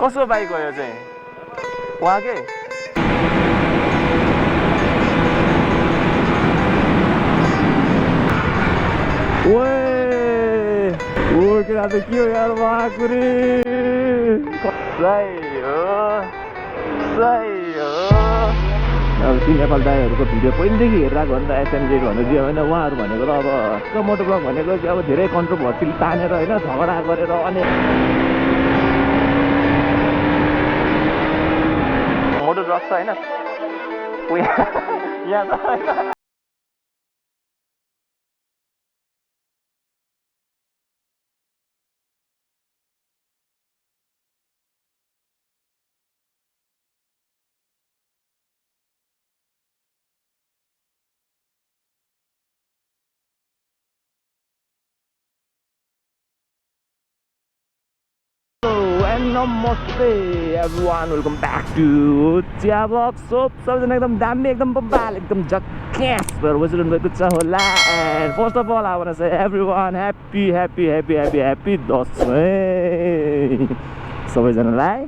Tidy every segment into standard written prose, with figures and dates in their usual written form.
कसको बाइक हो यो चाहिँ उहाँकै ओए केटा त के हो यार बाकुरी सही हो अब ती नेपाल दाइहरूको भिडियो पहिलेदेखि हेरिरहेको हो नि त एसएमजेड भनेर दियो होइन उहाँहरू भनेको त अब मोटो ब्लग भनेको चाहिँ अब धेरै कन्ट्रोभर्सी तानेर होइन झगडा गरेर अनि मोटो ब्लग छ होइन यहाँ त होइन नमस्ते एभ्रिवान वेलकम ब्याक टु चिया ब्लग सोप सबैजना एकदम दामी एकदम बब्बाल एकदम जक्यास भएर बसिरहनु भएको छ होला and first of all I want to say everyone happy happy happy happy happy Dashain सबैजनालाई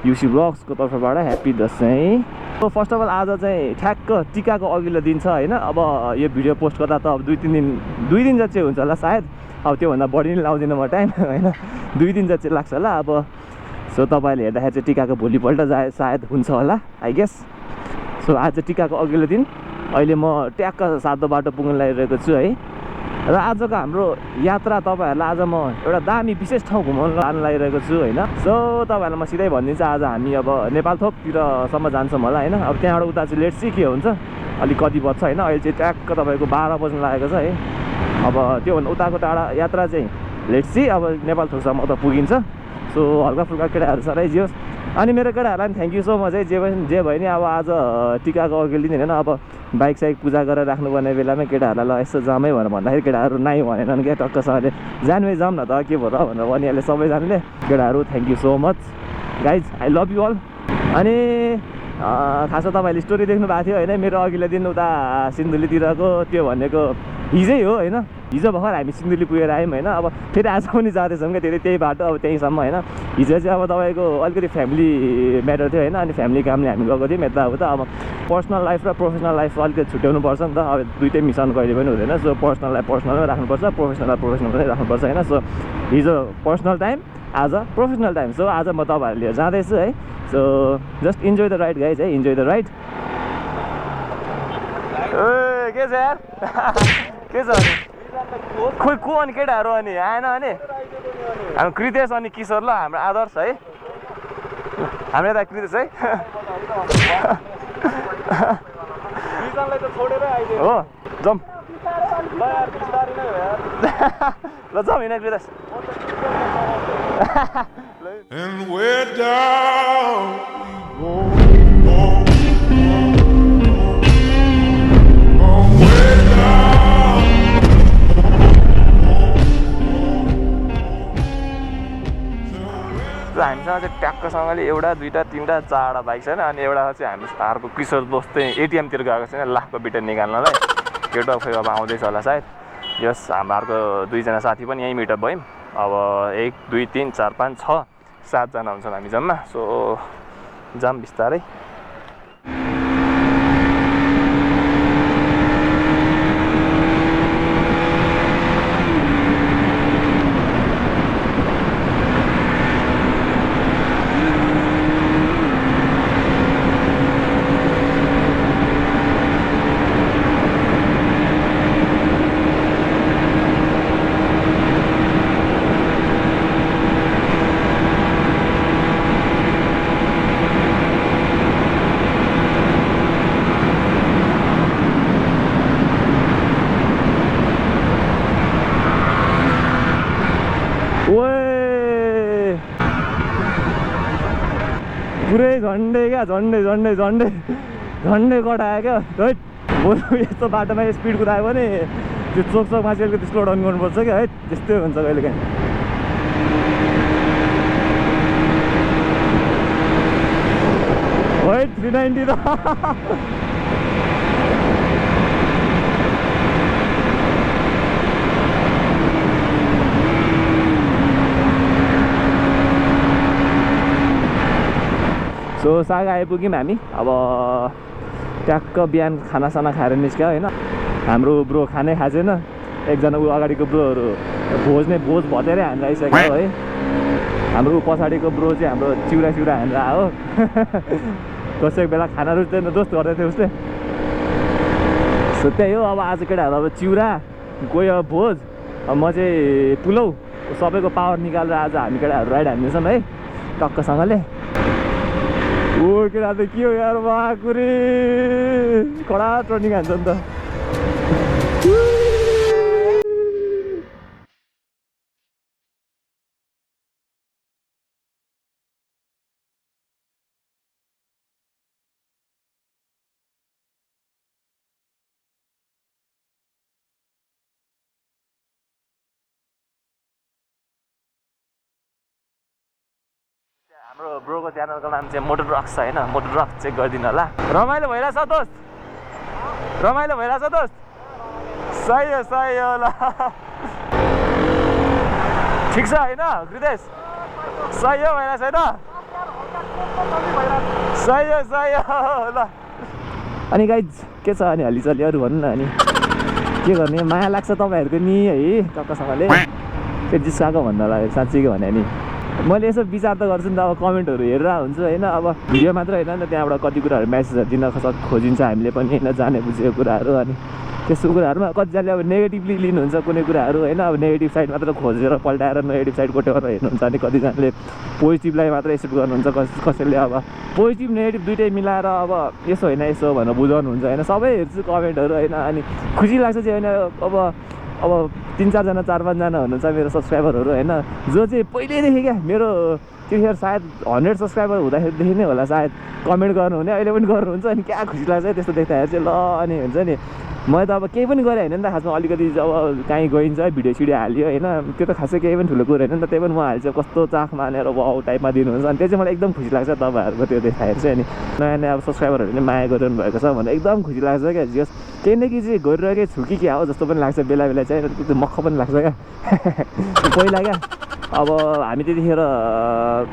युसी ब्लग्सको तर्फबाट happy Dashain. So first of all आज चाहिँ ठ्याक्क टिकाको अघिल्लो दिन छ होइन। अब यो भिडियो पोस्ट गर्दा त अब दुई दिन जति हुन्छ होला सायद, अब त्योभन्दा बढी नै लाउँदिनँ म टाइम होइन, 2 दिन जति लाग्छ होला। अब सो तपाईँहरूले हेर्दाखेरि चाहिँ टिकाको भोलिपल्ट सायद हुन्छ होला आई गेस। सो आज टिकाको अघिल्लो दिन, अहिले म ट्याक्क सातो बाटो पुग्न लागिरहेको छु है। र आजको हाम्रो यात्रा तपाईँहरूलाई आज म एउटा दामी विशेष ठाउँ घुमाउन लानु लागिरहेको छु होइन। सो तपाईँहरूलाई म सिधै भनिदिन्छु, आज हामी अब नेपाल थोकतिरसम्म जान्छौँ होला होइन। अब त्यहाँबाट उता चाहिँ लेट्स सी के हुन्छ, अलिक कति बज्छ होइन। अहिले चाहिँ ट्याक्क तपाईँको 12 बज्न लागेको छ है। अब त्योभन्दा उताको टाढा यात्रा चाहिँ लेट्स सी अब नेपाल थोकसम्म त पुगिन्छ। सो हल्का फुल्का केटाहरू सराइजियोस्। अनि मेरो केटाहरूलाई पनि थ्याङ्क यू सो मच है। जे भयो नि अब आज टिकाको अघिल्लो दिन होइन, अब बाइक साइक पूजा गरेर राख्नुपर्ने बेलामा केटाहरूलाई ल यसो जामै भनेर भन्दाखेरि केटाहरू नाइ भनेनन् क्या, टक्कसँगले जानु जाऊँ न त के भयो र भनेर भनिहाल्यो सबैजनाले। केटाहरू thank you so much guys, I love you all. अनि खासमा तपाईँहरूले स्टोरी देख्नु भएको थियो होइन, मेरो अघिल्लो दिन उता सिन्धुलीतिरको, त्यो भनेको हिजै हो होइन। हिजो भर्खर हामी सिन्धुली पुगेर आयौँ होइन। अब फेरि आज पनि जाँदैछौँ क्या, त्यही बाटो अब त्यहीँसम्म होइन। हिजो चाहिँ अब तपाईँको अलिकति फ्यामिली म्याटर थियो होइन, अनि फ्यामिली कामले हामी गएको थियौँ यताउता। अब पर्सनल लाइफ र प्रोफेसनल लाइफ अलिकति छुट्याउनु पर्छ नि त, अब दुइटै मिसाउनु कहिले पनि हुँदैन। सो पर्सनललाई पर्सनलमै राख्नुपर्छ, प्रोफेसनललाई प्रोफेसनलमै राख्नुपर्छ होइन। सो हिजो पर्सनल टाइम, आज प्रोफेसनल टाइम। सो आज म तपाईँहरूले जाँदैछु है। So just enjoy the ride guys है, इन्जोय द राइड। के छ यार के छ अनि खोइ को अनि केटाहरू अनि आएन अनि हाम्रो कृतेश अनि किशोर ल हाम्रो आदर्श है, हाम्रो यता कृतेश है हो जाउँ ल जाउँ हिँड कृतेश। हामीसँग चाहिँ ट्याक्कसँगले एउटा दुईवटा तिनवटा चारवटा बाइक छैन, अनि एउटा चाहिँ हाम्रो किशोर दोस्त चाहिँ एटिएमतिर गएको छैन लाखको बिटा निकाल्नलाई। केटो खोइ अब आउँदैछ होला सायद। यस हाम्रो 2जना साथी पनि यहीँ मिटअप भयौँ। अब 1 2 3 4 5 6 7जना हुन्छौँ हामी जम्मा। सो जाम बिस्तारै। पुरै झन्डै क्या, झन्डै कटायो क्या। है बरु यस्तो बाटोमा स्पिड कुदायो भने त्यो चोकमा चाहिँ अलिकति स्लो डाउन गर्नुपर्छ क्या है, त्यस्तै हुन्छ कहिले काहीँ। है 390 त सो सागा आइपुग्यौँ हामी अब ट्याक्क बिहान खानासाना खाएर निस्क्यो होइन हाम्रो ब्रो खानै खाएको छैन एकजना ऊ अगाडिको ब्रोहरू भोज भतेरै हानेर आइसक्यो है हाम्रो ऊ पछाडिको ब्रो चाहिँ हाम्रो चिउरा हानेर आयो कसैको बेला खाना रुच्दैन दोस्त गर्दै थियो उसले सो त्यही हो अब आज केटाहरू अब चिउरा गयो अब भोज अब म चाहिँ पुलौ सबैको पावर निकालेर आज हामी केटाहरू राइड हान्दैछौँ है टक्कसँगले ओ केटा त के हो यार बाकुरे कडा टर्निङ हान्छ नि त हाम्रो ब्रोको च्यानलको नाम चाहिँ मोटर रक्स होइन मोटर रक्स चेक गरिदिनु होला रमाइलो भइरहेछ दोस्त रमाइलो भइरहेछ दोस्त सही हो ल ठिक छ होइन हृदेश सही हो भइरहेछ होइन सही हो ल अनि गाइज के छ अनि हल्लीचल्ली अरू भन्नु न अनि के गर्ने माया लाग्छ तपाईँहरूको नि है टक्कसँगले त्यो जिस्काएको भन्नु होला साँच्चीको भने नि मैले यसो विचार त गर्छु नि त अब कमेन्टहरू हेरेर हुन्छ होइन अब भिडियो मात्र होइन नि त त्यहाँबाट कति कुराहरू मेसेजहरू दिन खोजिन्छ हामीले पनि होइन जाने बुझेको कुराहरू अनि त्यस्तो कुराहरूमा कतिजनाले अब नेगेटिभली लिनुहुन्छ कुनै कुराहरू होइन अब नेगेटिभ साइड मात्र खोजेर पल्टाएर नेगेटिभ साइड कोटेर हेर्नुहुन्छ अनि कतिजनाले पोजिटिभलाई मात्र एक्सेप्ट गर्नुहुन्छ कसैले अब पोजिटिभ नेगेटिभ दुइटै मिलाएर अब यसो होइन यसो भनेर बुझाउनुहुन्छ होइन सबै हेर्छु कमेन्टहरू होइन अनि खुसी लाग्छ चाहिँ होइन अब 3-4 जना 4-5 जना हुनुहुन्छ मेरो सब्सक्राइबरहरू होइन जो चाहिँ पहिल्यैदेखि क्या मेरो त्यतिखेर सायद 100 सब्सक्राइबर हुँदाखेरिदेखि नै होला सायद कमेन्ट गर्नुहुने अहिले पनि गर्नुहुन्छ अनि क्या खुसी लाग्छ है त्यस्तो देख्दाखेरि चाहिँ ल अनि हुन्छ नि मैले त अब केही पनि गरेँ होइन नि त खासमा अलिकति अब कहीँ गइन्छ भिडियो सिडियो हाल्यो होइन त्यो त खासै केही पनि ठुलो कुरो होइन नि त त्यही पनि म हाल्छु कस्तो चाख मानेर वाउ टाइपमा दिनुहुन्छ अनि त्यो चाहिँ मलाई एकदम खुसी लाग्छ तपाईँहरूको त्यो देखाएर चाहिँ अनि नयाँ अब सब्सक्राइबरहरूले माया गरिरहनु भएको छ भनेर एकदम खुसी लाग्छ क्या जस केही न केही चाहिँ गरिरहेकै छु कि क्या हो जस्तो पनि लाग्छ बेला बेला चाहिँ त्यो मक्ख पनि लाग्छ क्या पहिला क्या अब हामी त्यतिखेर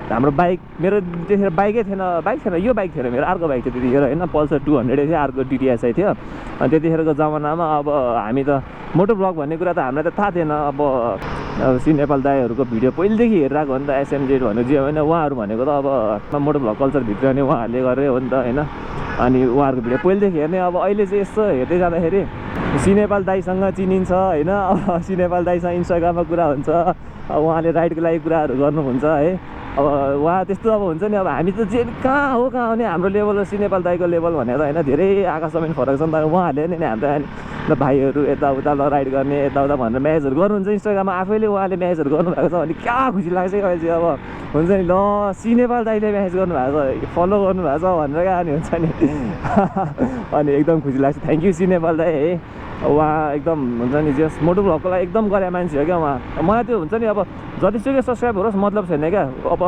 हाम्रो बाइक मेरो त्यतिखेर बाइकै थिएन यो बाइक थिएन मेरो अर्को बाइक थियो त्यतिखेर होइन पल्सर 200 थियो अर्को डिटिएसआई थियो अनि त्यतिखेरको जमानामा अब हामी त मोटो ब्लग भन्ने कुरा त हामीलाई त थाहा थिएन अब सी नेपाल दाईहरूको भिडियो पहिलेदेखि हेरिरहेको हो नि त एसएमजेड भन्नु जे होइन उहाँहरू भनेको त अब मोटो ब्लग कल्चरभित्र नै उहाँहरूले गरे हो नि त होइन अनि उहाँहरूको भिडियो पहिलेदेखि हेर्ने अब अहिले चाहिँ यस्तो हेर्दै जाँदाखेरि सी नेपाल दाईसँग चिनिन्छ होइन अब सी नेपाल दाईसँग इन्स्टाग्राममा कुरा हुन्छ उहाँले राइडको लागि कुराहरू गर्नुहुन्छ है अब उहाँ त्यस्तो अब हुन्छ नि अब हामी त जे कहाँ हो भने हाम्रो लेभल र सी नेपाल दाईको लेभल भनेर होइन धेरै आकाश जमिन फरक छ नि त उहाँहरूले नि हाम्रो भाइहरू यताउता ल राइड गर्ने यताउता भनेर म्याचहरू गर्नुहुन्छ इन्स्टाग्राममा आफैले उहाँले म्याचहरू गर्नुभएको छ भने क्या खुसी लाग्छ अहिले चाहिँ अब हुन्छ नि ल सी नेपाल दाईले म्याच गर्नुभएको छ फलो गर्नुभएको छ भनेर क्या अनि हुन्छ नि अनि एकदम खुसी लाग्छ थ्याङ्क यू सी नेपाल दाई है उहाँ एकदम हुन्छ नि जस मोटो ब्लगको लागि एकदम गरे मान्छे हो क्या उहाँ मलाई त्यो हुन्छ नि अब जतिसुकै सब्सक्राइब होस् मतलब छैन क्या अब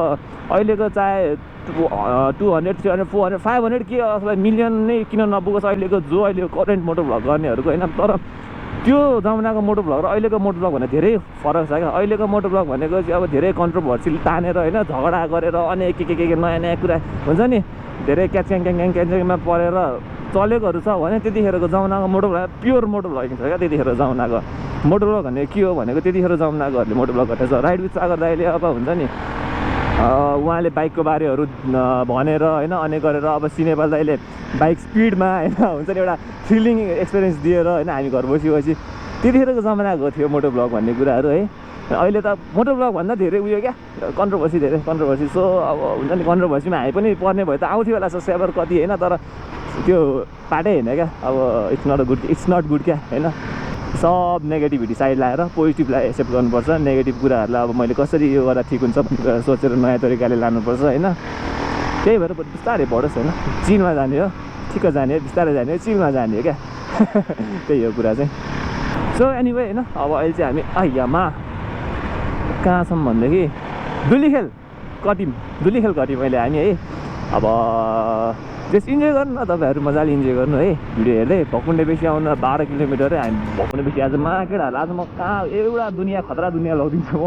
अहिलेको चाहे 200, 300, 400, 500 के अथवा मिलियन नै किन नपुगोस् अहिलेको जो अहिले करेन्ट मोटो ब्लग गर्नेहरूको होइन तर त्यो जमानाको मोटो ब्लग र अहिलेको मोटो ब्लग भने धेरै फरक छ क्या अहिलेको मोटो ब्लग भनेको चाहिँ अब धेरै कन्ट्रोभर्सी तानेर होइन झगडा गरेर अनेक के नयाँ कुरा हुन्छ नि धेरै क्याचमा परेर चलेकोहरू छ भने त्यतिखेरको जमानाको मोटो ब्लग प्योर मोटो ब्लगिङ छ क्या त्यतिखेर जमानाको मोटो ब्लग भन्ने के हो भनेको त्यतिखेर जमानाकोहरूले मोटो ब्लग गरेको छ राइड विथ सागर दाइले अब हुन्छ नि उहाँले बाइकको बारेहरू भनेर होइन अनि गरेर अब सी नेपाल दाइले बाइक स्पिडमा होइन हुन्छ नि एउटा थ्रिलिङ एक्सपिरियन्स दिएर होइन हामी घर बसी त्यतिखेरको जमानाको थियो मोटो ब्लग भन्ने कुराहरू है अहिले त मोटो ब्लग भन्दा धेरै उयो क्या कन्ट्रोभर्सी सो अब हुन्छ नि कन्ट्रोभर्सीमा हामी पनि पर्ने भयो त आउँथ्यो होला सब्सक्राइबर कति होइन तर त्यो पाटै होइन क्या अब इट्स नट गुड क्या होइन सब नेगेटिभिटी साइड लाएर पोजिटिभलाई एक्सेप्ट गर्नुपर्छ नेगेटिभ कुराहरूलाई अब मैले कसरी यो गर्दा ठिक हुन्छ भन्ने कुरा सोचेर नयाँ तरिकाले लानुपर्छ होइन त्यही भएर बिस्तारै पढोस् होइन चिलमा जाने हो ठिक्क जाने हो बिस्तारै जाने हो चिलमा जाने हो क्या त्यही हो कुरा चाहिँ सो एनिवे होइन अब अहिले चाहिँ हामी आइयामा कहाँ छौँ भनेदेखि दुलीखेल कटिम अहिले हामी है अब त्यस इन्जोय गर्नु न तपाईँहरू मजाले इन्जोय गर्नु है भिडियो हेर्दै भकुन्डे बेसी आउनु 12 किलोमिटर है हामी भकुन्डे बेसी आज केटाहरू आज म कहाँ एउटा दुनियाँ खतरा दुनियाँ लगिदिन्छु म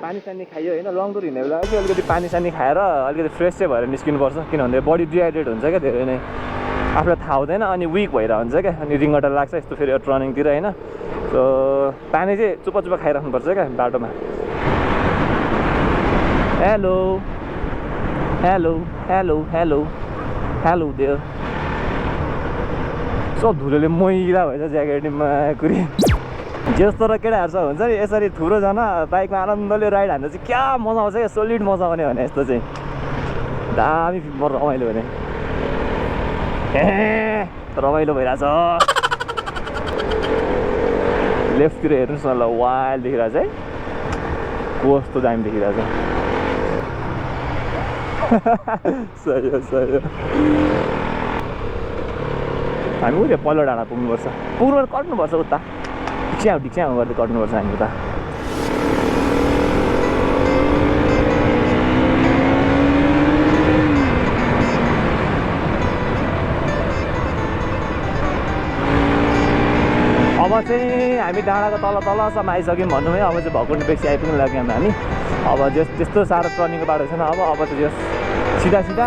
पानी सानी खायो होइन लङ टुर हिँड्ने बेला अलिकति पानी सानी खाएर अलिकति फ्रेस चाहिँ भएर निस्किनुपर्छ किनभने बडी डिहाइड्रेट हुन्छ क्या धेरै नै आफूलाई थाहा हुँदैन अनि विक भएर हुन्छ क्या अनि रिङ्गटा लाग्छ यस्तो फेरि रनिङतिर होइन सो पानी चाहिँ चुप्पा चुप्पा खाइराख्नुपर्छ क्या बाटोमा hello hello hello hello hello there सब धुलोले मैला भएछ ज्याकेटमा कुरी जस्तो र केटाहरूसँग हुन्छ नि यसरी थुप्रोजना बाइकमा आनन्दले राइड हान्दा चाहिँ क्या मजा आउँछ क्या सोलिड मजा आउने भने यस्तो चाहिँ दामी रमाइलो भने रमाइलो भइरहेछ लेफ्टतिर हेर्नुहोस् न ल वाइल्ड देखिरहेछ है कस्तो दामी देखिरहेछ सही हो सही हो हामी उयो पल्लो डाँडा पुग्नुपर्छ कट्नुपर्छ उता ढिक्स्याउ गर्दै कट्नुपर्छ हामी उता अब चाहिँ हामी डाँडाको तलसम्म आइसक्यौँ भनौँ है अब चाहिँ भकुन्डो बेसी आइपुग्नु लाग्यौँ हामी अब त्यस्तो साह्रो टर्निङको बाटो छैन अब चाहिँ सिधा सिधा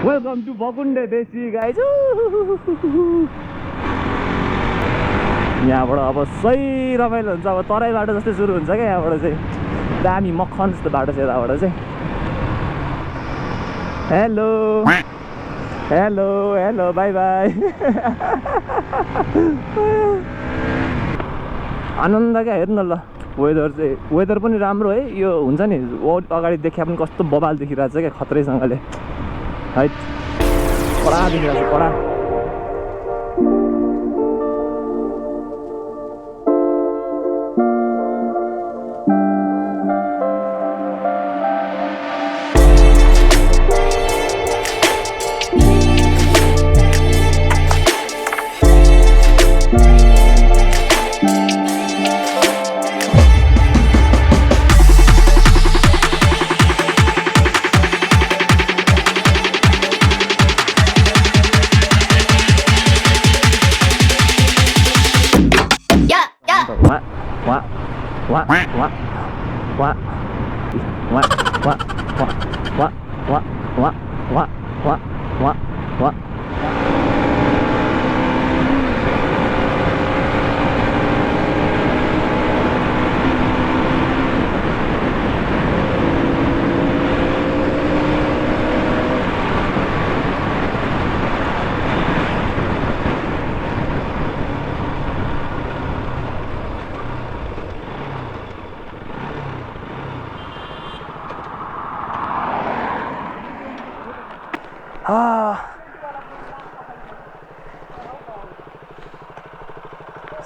वेलकम टु भकुन्डे बेसी गाइज यहाँबाट अब सही रमाइलो हुन्छ अब तराई बाटो जस्तै सुरु हुन्छ क्या यहाँबाट चाहिँ दामी मक्खन जस्तो बाटो छ यताबाट चाहिँ hello hello hello bye bye आनन्द क्या हेर्नु न ल वेदर पनि राम्रो है यो हुन्छ नि अगाडि देखिया पनि कस्तो बबाल देखिरहेको छ क्या खत्रैसँगले है कडा देखिरहेको छ कडा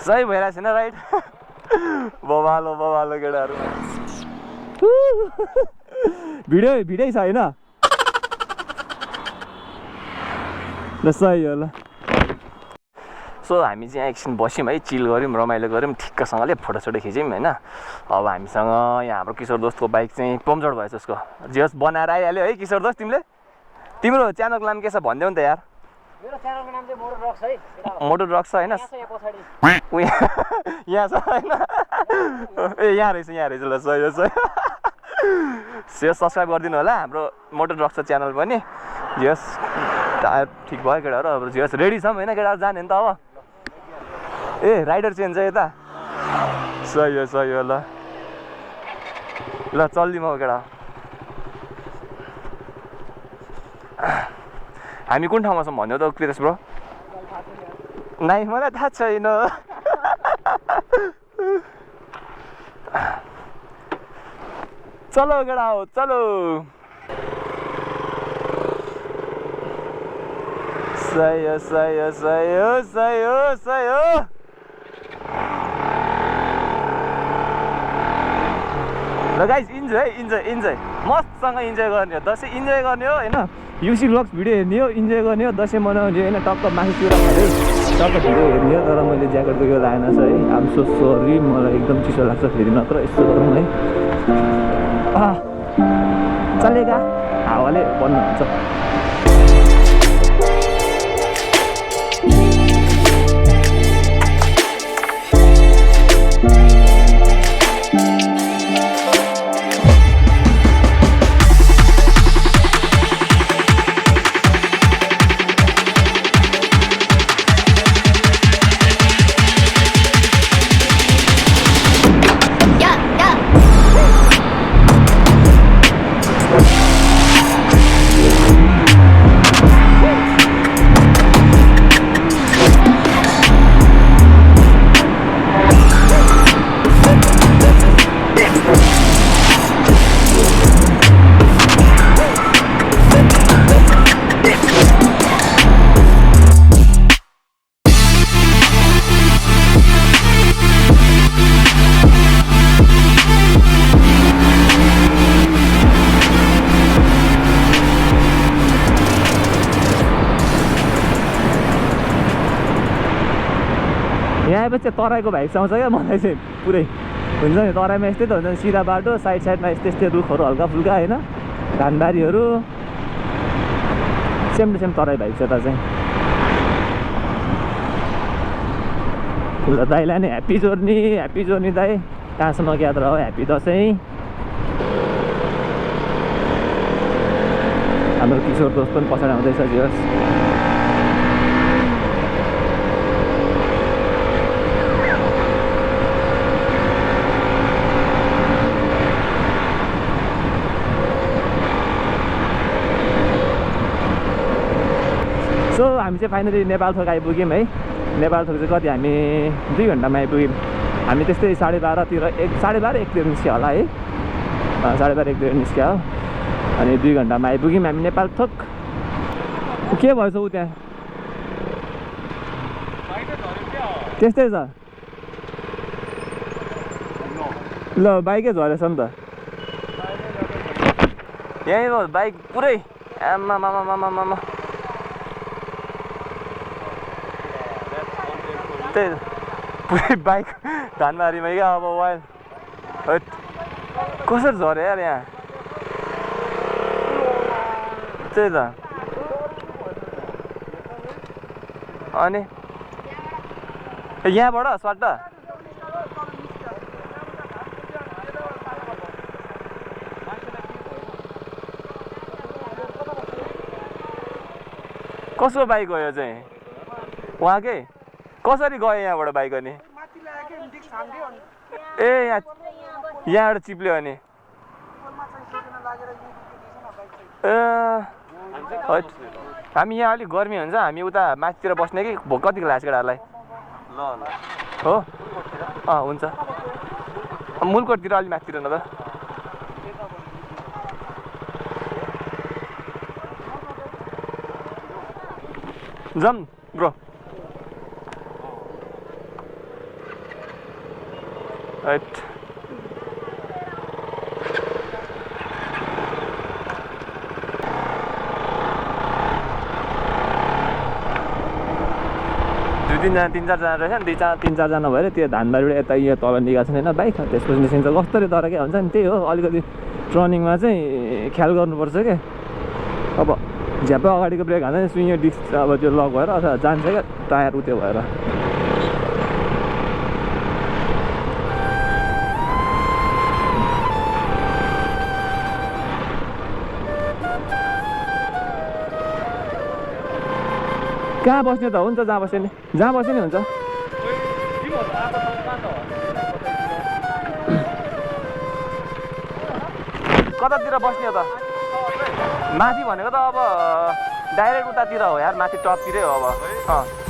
सही भइरहेको छैन राइट बबालो बबालो केटाहरू भिडै छ होइन ल सही हो ल सो हामी चाहिँ एकछिन बस्यौँ है चिल गऱ्यौँ रमाइलो गऱ्यौँ ठिक्कसँगले फोटोसोटो खिच्यौँ होइन अब हामीसँग यहाँ हाम्रो किशोर दोस्तको बाइक चाहिँ पम्चर भएछ उसको जे होस् बनाएर आइहाल्यो है किशोर दोस्त तिमीले तिम्रो च्यानलको नाम के छ भनिदेऊ नि त यार मेरो च्यानलको नाम चाहिँ मोटर रक्स है मोटर रक्स होइन यहाँ छ होइन ए यहाँ रहेछ ल सही हो सही सेयर सब्सक्राइब गरिदिनु होला हाम्रो मोटर रक्स च्यानल पनि जस टायर ठिक भयो केटाहरू अब जस रेडी छौँ होइन केटाहरू जाने नि त अब ए राइडर चेन्ज है यता सही हो ल चल्दिउँ अब केटा हामी कुन ठाउँमा छौँ भन्यो त क्रितेश ब्रो नाइ मलाई थाहा छैन चलो केटा हो चलो सही हो ल गाइस इन्जोय मस्तसँग इन्जोय गर्ने हो दसैँ इन्जोय गर्ने हो होइन युसी ब्लग्स भिडियो हेर्ने हो इन्जोय गर्ने हो दसैँ मनाउने होइन टक्क मासु चुरा खाँदै टक्क भिडियो हेर्ने हो तर मैले ज्याकेटको यो लाएन छ है आम सो सरी मलाई एकदम चिसो लाग्छ फेरि नत्र यस्तो गरौँ है चलेगा हावाले बन्द हुन्छ यहाँ आएपछि तराईको भाइब आउँछ क्या मलाई चाहिँ पुरै हुन्छ नि तराईमा यस्तै त हुन्छ नि सिधा बाटो साइडमा यस्तै रुखहरू हल्का फुल्का होइन धानबारीहरू same to same Terai vibe छ त चाहिँ ल दाइलाई नि ह्याप्पी जोर्नी दाइ कहाँसम्म यात्रा हो ह्याप्पी दसैँ हाम्रो किशोर दोस्त पनि पछाडि आउँदैछ जियोस् सो हामी चाहिँ फाइनली नेपालथोक आइपुग्यौँ है नेपालथोक चाहिँ कति हामी 2 घन्टामा आइपुग्यौँ हामी त्यस्तै 12:30तिर 1:30-1तिर निस्क्यो होला है 12:30-1तिर निस्क्यो हो अनि 2 घन्टामा आइपुग्यौँ हामी नेपालथोक के भएछ ऊ त्यहाँ त्यस्तै छ ल बाइकै झरेछ नि त यहीँ हो बाइक पुरै आमा पुरै बाइक धानबारीमा क्या अब वाइल कसरी झऱ्यो यार यहाँ त्यही त अनि यहाँबाट स्वाट कसको बाइक हो यो चाहिँ उहाँकै कसरी गयो यहाँबाट बाइक अनि ए यहाँबाट चिप्ल्यो अनि हामी यहाँ अलिक गर्मी हुन्छ हामी उता माथितिर बस्ने कि कतिको लाग्छ केटाहरूलाई हो हुन्छ मूलकोटतिर अलि माथितिर न त जाऊँ ब्रो राइट दुई तिन चारजना रहेछ नि 3-4जना भएर त्यो धानबारीबाट यता यो तल निकाल्छ होइन बाइक त्यसपछि निस्किन्छ कस्तरी तर के हुन्छ नि त्यही हो अलिकति टर्निङमा चाहिँ ख्याल गर्नुपर्छ क्या अब झ्याप्पा अगाडिको ब्रेक हाल्दा स्विङ डिस्क अब त्यो लक भएर अथवा जान्छ क्या टायर उत्यो भएर कहाँ बस्ने त हुन्छ जहाँ बस्यो नि हुन्छ कतातिर बस्ने त माथि भनेको त अब डाइरेक्ट उतातिर हो यार माथि टपतिरै हो अब